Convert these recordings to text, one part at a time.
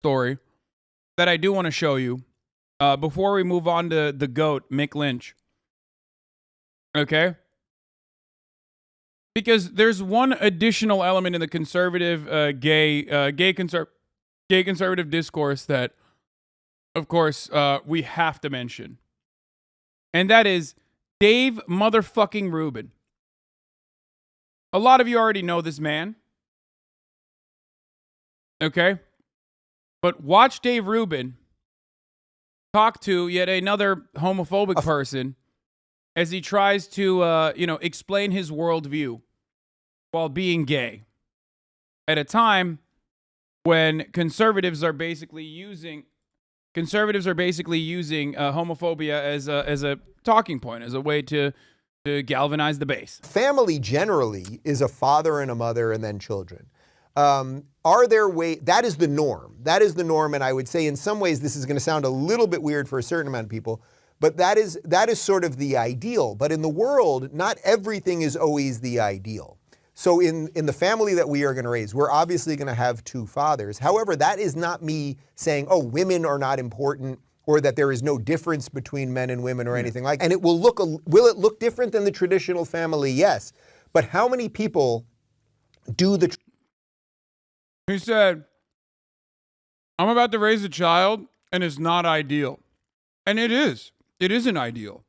story that I do want to show you before we move on to the GOAT, Mick Lynch. Okay? Because there's one additional element in the conservative, gay conservative discourse that, of course, we have to mention. And that is Dave motherfucking Rubin. A lot of you already know this man. Okay? But watch Dave Rubin talk to yet another homophobic person as he tries to, explain his worldview while being gay. At a time when conservatives are basically using homophobia as a talking point, as a way to galvanize the base. Family generally is a father and a mother and then children. Are there ways, that is the norm. That is the norm, and I would say in some ways this is going to sound a little bit weird for a certain amount of people, but that is sort of the ideal. But in the world, not everything is always the ideal. So in the family that we are going to raise, we're obviously going to have two fathers. However, that is not me saying, oh, women are not important, or that there is no difference between men and women or anything like that. And will it look different than the traditional family? Yes. But how many people do the... He said, I'm about to raise a child, and it's not ideal. And it is. It isn't ideal.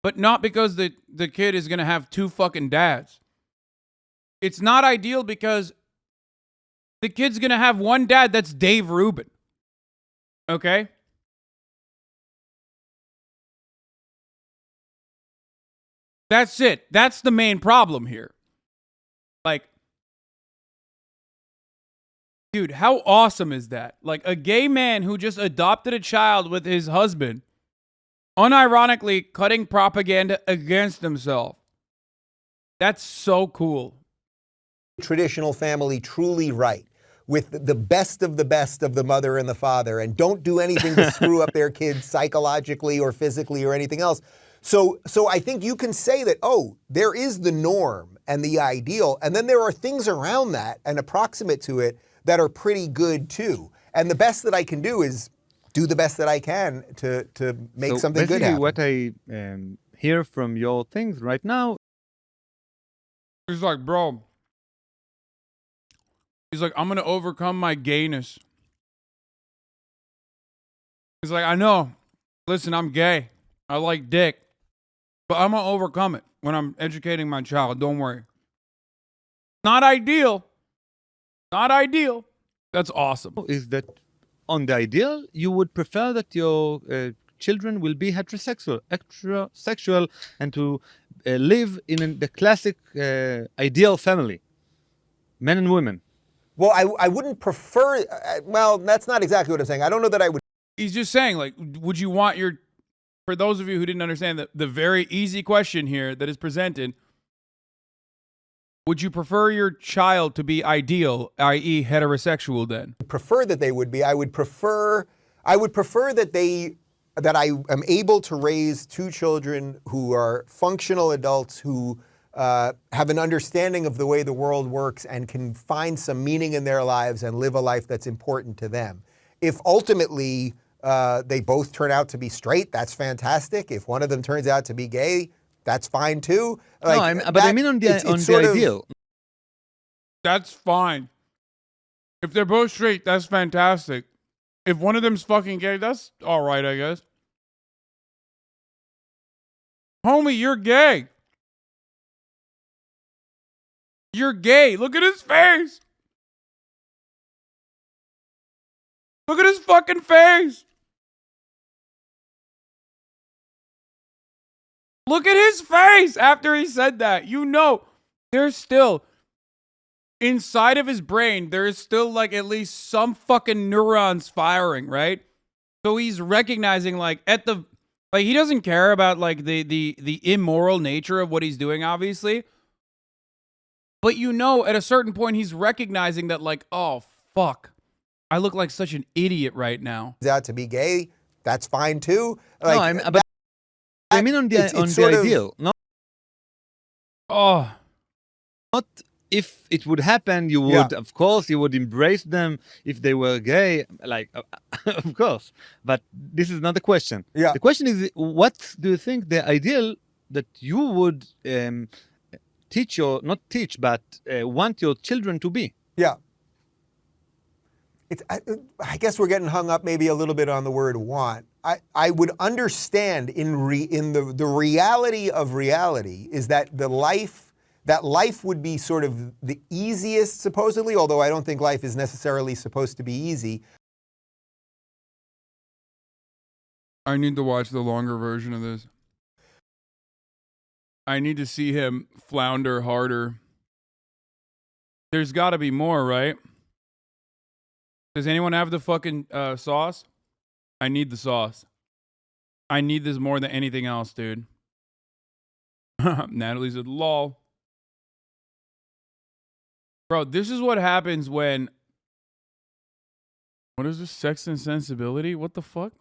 But not because the kid is going to have two fucking dads. It's not ideal because the kid's going to have one dad that's Dave Rubin. Okay? That's it. That's the main problem here. Like, dude, how awesome is that? Like, a gay man who just adopted a child with his husband, unironically cutting propaganda against himself. That's so cool. Traditional family truly right, with the best of the mother and the father, and don't do anything to screw up their kids psychologically or physically or anything else. So I think you can say that, oh, there is the norm and the ideal, and then there are things around that and approximate to it that are pretty good too. And the best that I can do is do the best that I can to make something good happen. What I hear from your things right now, he's like, bro, he's like, I'm going to overcome my gayness. He's like, I know. Listen, I'm gay. I like dick. But I'm going to overcome it when I'm educating my child. Don't worry. Not ideal. Not ideal. That's awesome. is that on the ideal, you would prefer that your children will be heterosexual, and to live in the classic ideal family, men and women. Well, I wouldn't prefer, well, that's not exactly what I'm saying. I don't know that I would. He's just saying, like, would you want your, for those of you who didn't understand the very easy question here that is presented, would you prefer your child to be ideal, i.e. heterosexual then? Prefer that they would be. I would prefer that I am able to raise two children who are functional adults who have an understanding of the way the world works and can find some meaning in their lives and live a life that's important to them. If ultimately they both turn out to be straight, that's fantastic. If one of them turns out to be gay, that's fine too. Like, no, but I mean on the ideal. That's fine. If they're both straight, that's fantastic. If one of them's fucking gay, that's all right, I guess. Homie, you're gay. You're gay. Look at his face. Look at his fucking face. Look at his face after he said that. You know, there's still, inside of his brain, there is still like at least some fucking neurons firing, right? So he's recognizing like he doesn't care about like the immoral nature of what he's doing, obviously. But you know, at a certain point, he's recognizing that like, oh, fuck. I look like such an idiot right now. Out to be gay, that's fine too. Like, no, I mean on the ideal. No. Oh. Not if it would happen, you would, of course, you would embrace them if they were gay, like, of course. But this is not the question. Yeah. The question is, what do you think the ideal that you would teach your, not teach, but want your children to be? Yeah. I guess we're getting hung up maybe a little bit on the word want. I would understand in the reality of reality is that life would be sort of the easiest, supposedly, although I don't think life is necessarily supposed to be easy. I need to watch the longer version of this. I need to see him flounder harder. There's got to be more, right? Does anyone have the fucking sauce? I need the sauce. I need this more than anything else, dude. Natalie said, lol. Bro, this is what happens when... What is this? Sex and Sensibility? What the fuck?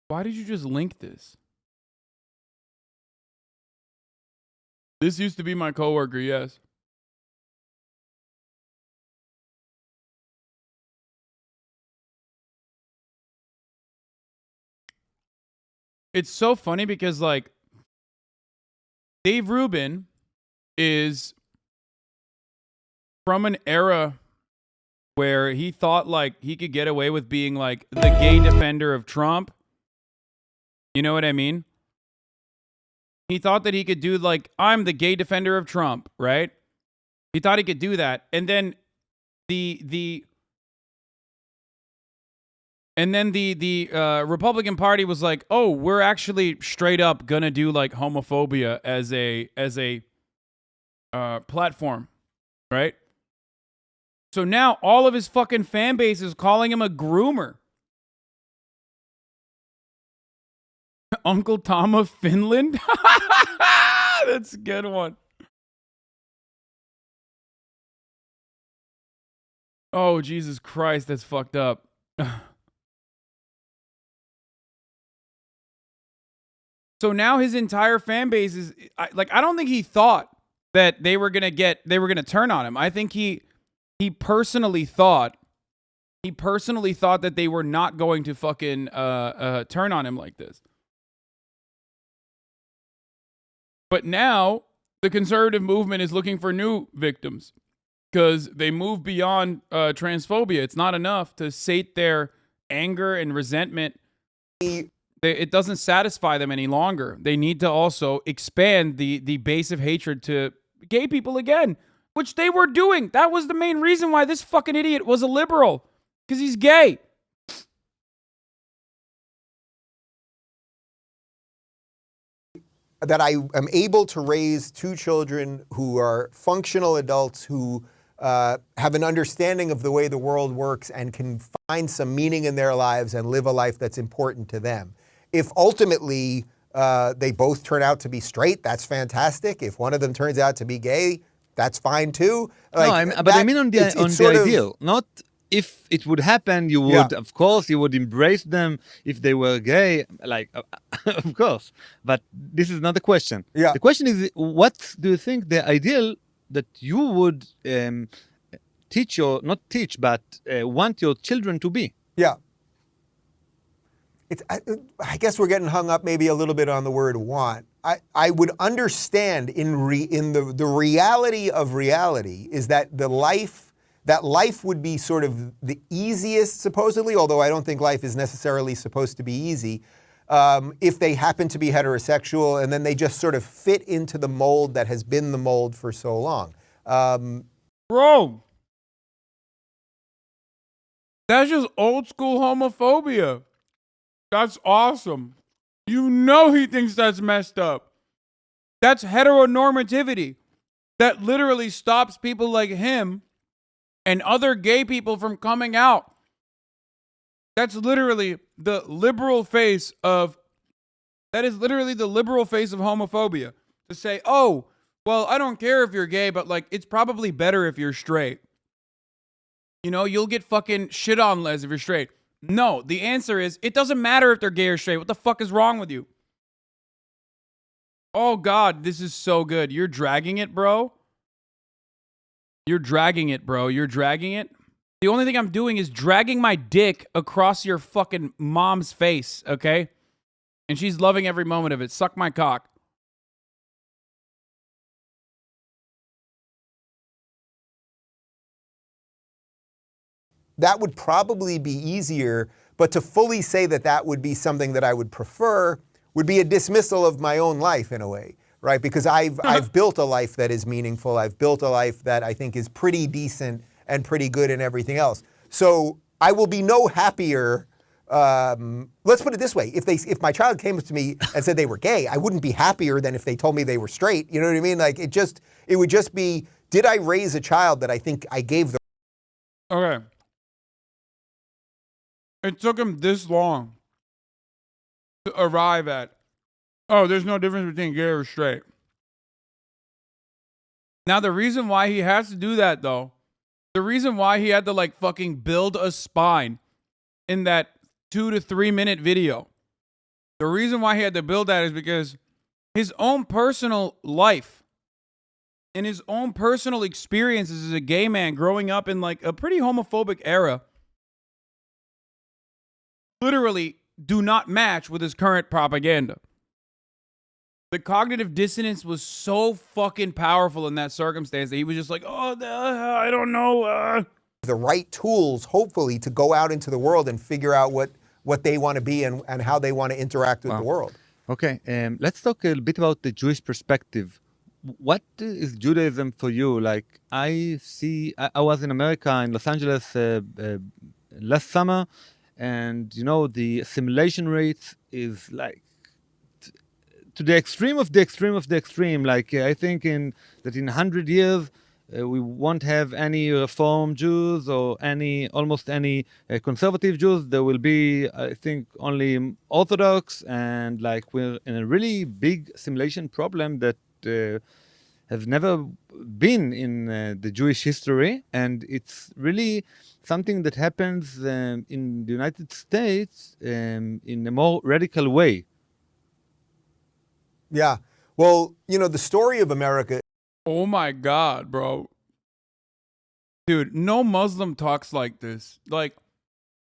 Why did you just link this? This used to be my coworker, yes. It's so funny because, like, Dave Rubin is from an era where he thought, like, he could get away with being, like, the gay defender of Trump. You know what I mean? He thought that he could do, like, I'm the gay defender of Trump, right? He thought he could do that. And then the Republican Party was like, oh, we're actually straight up gonna do, like, homophobia as a platform, right? So now all of his fucking fan base is calling him a groomer. Uncle Tom of Finland? That's a good one. Oh, Jesus Christ, that's fucked up. So now his entire fan base is I don't think he thought that they were gonna turn on him. I think he personally thought that they were not going to fucking turn on him like this. But now the conservative movement is looking for new victims because they move beyond transphobia. It's not enough to sate their anger and resentment. It doesn't satisfy them any longer. They need to also expand the base of hatred to gay people again, which they were doing. That was the main reason why this fucking idiot was a liberal, because he's gay. That I am able to raise two children who are functional adults who have an understanding of the way the world works and can find some meaning in their lives and live a life that's important to them. If ultimately they both turn out to be straight, that's fantastic. If one of them turns out to be gay, that's fine too. Like, no, but I mean on the ideal, not if it would happen, you would, of course, you would embrace them if they were gay, like, of course. But this is not the question. Yeah. The question is, what do you think the ideal that you would teach your, not teach, but want your children to be? Yeah. I guess we're getting hung up maybe a little bit on the word want. I would understand in the reality of reality is that life would be sort of the easiest, supposedly, although I don't think life is necessarily supposed to be easy, if they happen to be heterosexual and then they just sort of fit into the mold that has been the mold for so long. Bro, that's just old school homophobia. That's awesome. You know he thinks that's messed up. That's heteronormativity. That literally stops people like him and other gay people from coming out. That's literally the liberal face of homophobia. To say, oh, well, I don't care if you're gay, but like, it's probably better if you're straight. You know, you'll get fucking shit on Les if you're straight. No, the answer is, it doesn't matter if they're gay or straight. What the fuck is wrong with you? Oh God, this is so good. You're dragging it, bro. You're dragging it, bro. You're dragging it. The only thing I'm doing is dragging my dick across your fucking mom's face, okay? And she's loving every moment of it. Suck my cock. That would probably be easier, but to fully say that that would be something that I would prefer would be a dismissal of my own life in a way, right? Because I've built a life that is meaningful. I've built a life that I think is pretty decent and pretty good in everything else. So I will be no happier. Let's put it this way: if my child came to me and said they were gay, I wouldn't be happier than if they told me they were straight. You know what I mean? Like it would just be: did I raise a child that I think I gave the Okay. It took him this long to arrive at, oh, there's no difference between gay or straight. Now, the reason why he has to do that, though, the reason why he had to, like, fucking build a spine in that 2 to 3 minute video, the reason why he had to build that is because his own personal life and his own personal experiences as a gay man growing up in, like, a pretty homophobic era literally do not match with his current propaganda. The cognitive dissonance was so fucking powerful in that circumstance that he was just like, oh, I don't know. right tools, hopefully, to go out into the world and figure out what they want to be and how they want to interact with the world. Okay, let's talk a bit about the Jewish perspective. What is Judaism for you? Like, I was in America, in Los Angeles last summer, and the assimilation rate is like to the extreme of the extreme of the extreme. Like, I think in 100 years we won't have any Reform Jews or almost any conservative Jews. There will be, I think, only Orthodox, and like we're in a really big assimilation problem that have never been in the Jewish history, and it's really something that happens in the United States in a more radical way. Yeah. Well, the story of America. Oh my God, bro. Dude, no Muslim talks like this. Like,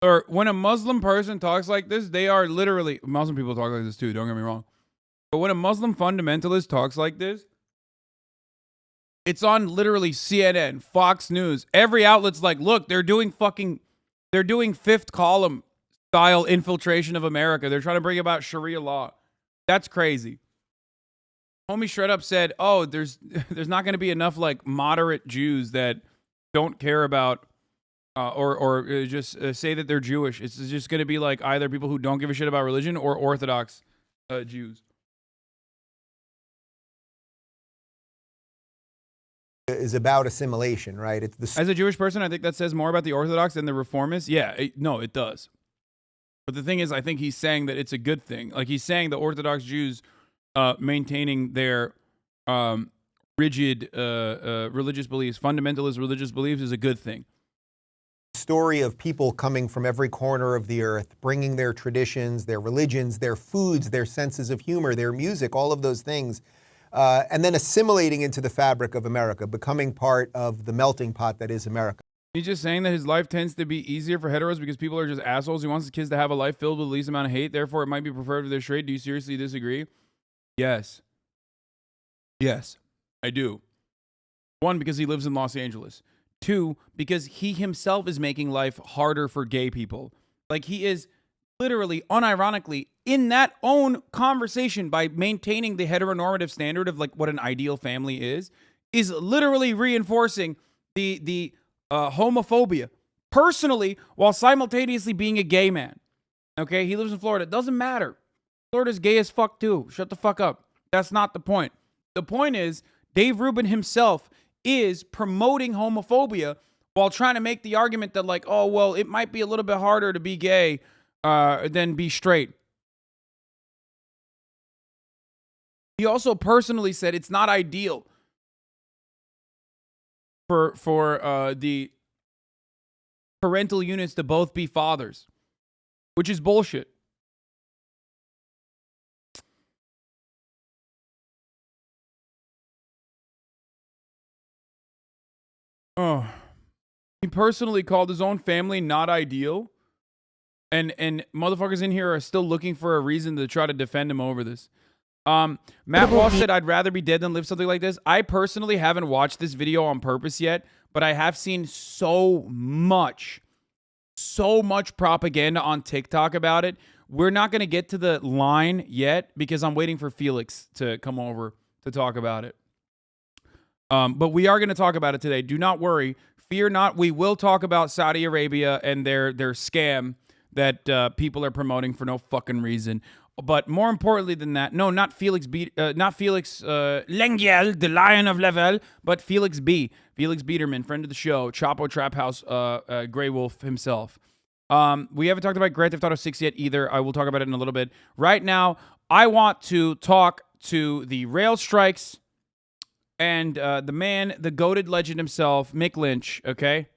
or when a Muslim person talks like this, they are literally, Muslim people talk like this too, don't get me wrong. But when a Muslim fundamentalist talks like this, it's on literally CNN, Fox News. Every outlet's like, look, they're doing fifth column style infiltration of America. They're trying to bring about Sharia law. That's crazy. Homie Shred Up said, oh, there's not going to be enough like moderate Jews that don't care about or just say that they're Jewish. It's just going to be like either people who don't give a shit about religion or Orthodox Jews. Is about assimilation, right? As a Jewish person, I think that says more about the Orthodox than the Reformists. Yeah, it does. But the thing is, I think he's saying that it's a good thing. Like, he's saying the Orthodox Jews maintaining their rigid religious beliefs, fundamentalist religious beliefs, is a good thing. Story of people coming from every corner of the earth, bringing their traditions, their religions, their foods, their senses of humor, their music, all of those things, and then assimilating into the fabric of America, becoming part of the melting pot that is America. He's just saying that his life tends to be easier for heteros because people are just assholes. He wants his kids to have a life filled with the least amount of hate. Therefore, it might be preferred if they're straight. Do you seriously disagree? Yes. Yes, I do. 1, because he lives in Los Angeles. 2, because he himself is making life harder for gay people. Like, he is literally, unironically, in that own conversation, by maintaining the heteronormative standard of like what an ideal family is literally reinforcing the homophobia personally, while simultaneously being a gay man. Okay, he lives in Florida. It doesn't matter. Florida's gay as fuck too. Shut the fuck up. That's not the point. The point is, Dave Rubin himself is promoting homophobia while trying to make the argument that, like, oh, well, it might be a little bit harder to be gay than be straight. He also personally said it's not ideal for the parental units to both be fathers, which is bullshit. Oh, he personally called his own family not ideal, and motherfuckers in here are still looking for a reason to try to defend him over this. Matt Walsh said, "I'd rather be dead than live," something like this. I personally haven't watched this video on purpose yet, but I have seen so much propaganda on TikTok about it. We're not going to get to the line yet because I'm waiting for Felix to come over to talk about it. But we are going to talk about it today. Do not worry. Fear not. We will talk about Saudi Arabia and their scam that people are promoting for no fucking reason. But more importantly than that, no, not Felix Lengyel, the Lion of Level, but Felix B. Felix Biederman, friend of the show, Chapo Trap House, Grey Wolf himself. We haven't talked about Grand Theft Auto 6 yet either. I will talk about it in a little bit. Right now, I want to talk to the rail strikes and the man, the goated legend himself, Mick Lynch, okay?